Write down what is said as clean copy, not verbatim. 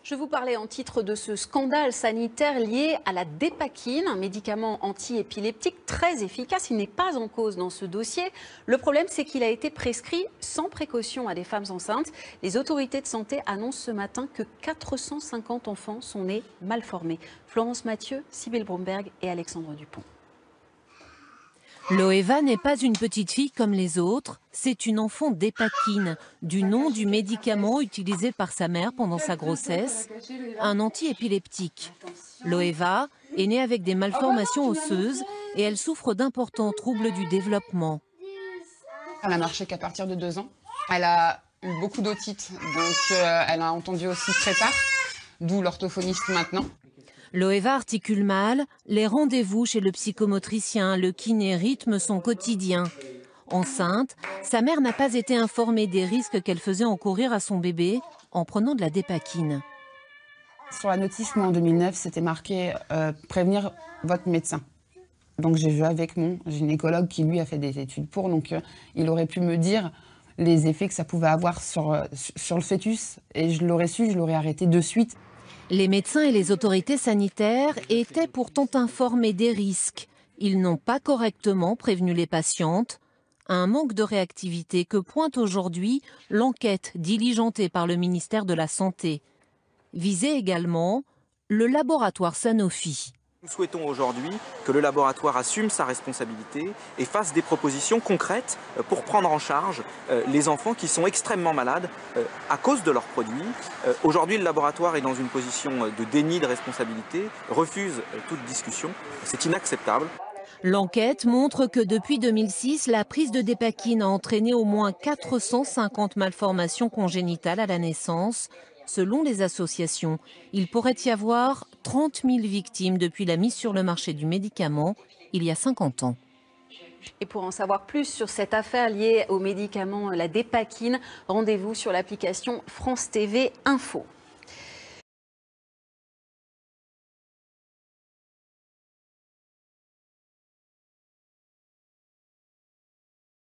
Je vous parlais en titre de ce scandale sanitaire lié à la dépakine, un médicament anti-épileptique très efficace. Il n'est pas en cause dans ce dossier. Le problème, c'est qu'il a été prescrit sans précaution à des femmes enceintes. Les autorités de santé annoncent ce matin que 450 enfants sont nés mal formés. Florence Mathieu, Sybille Bromberg et Alexandre Dupont. Loeva n'est pas une petite fille comme les autres, c'est une enfant dépakine, du nom du médicament utilisé par sa mère pendant sa grossesse, un anti-épileptique. Loeva est née avec des malformations osseuses et elle souffre d'importants troubles du développement. Elle a marché qu'à partir de 2 ans. Elle a eu beaucoup d'otite, donc elle a entendu aussi très tard, d'où l'orthophoniste maintenant. Loeva articule mal, les rendez-vous chez le psychomotricien, le kiné rythment son quotidien. Enceinte, sa mère n'a pas été informée des risques qu'elle faisait encourir à son bébé en prenant de la dépakine. Sur la notice, moi en 2009, c'était marqué prévenir votre médecin. Donc j'ai vu avec mon gynécologue qui lui a fait des études pour, donc il aurait pu me dire les effets que ça pouvait avoir sur le fœtus et je l'aurais su, je l'aurais arrêté de suite. Les médecins et les autorités sanitaires étaient pourtant informés des risques. Ils n'ont pas correctement prévenu les patientes. Un manque de réactivité que pointe aujourd'hui l'enquête diligentée par le ministère de la Santé. Visé également le laboratoire Sanofi. Nous souhaitons aujourd'hui que le laboratoire assume sa responsabilité et fasse des propositions concrètes pour prendre en charge les enfants qui sont extrêmement malades à cause de leurs produits. Aujourd'hui, le laboratoire est dans une position de déni de responsabilité, refuse toute discussion. C'est inacceptable. L'enquête montre que depuis 2006, la prise de dépakine a entraîné au moins 450 malformations congénitales à la naissance. Selon les associations, il pourrait y avoir 30 000 victimes depuis la mise sur le marché du médicament il y a 50 ans. Et pour en savoir plus sur cette affaire liée au médicament la dépakine, rendez-vous sur l'application France TV Info.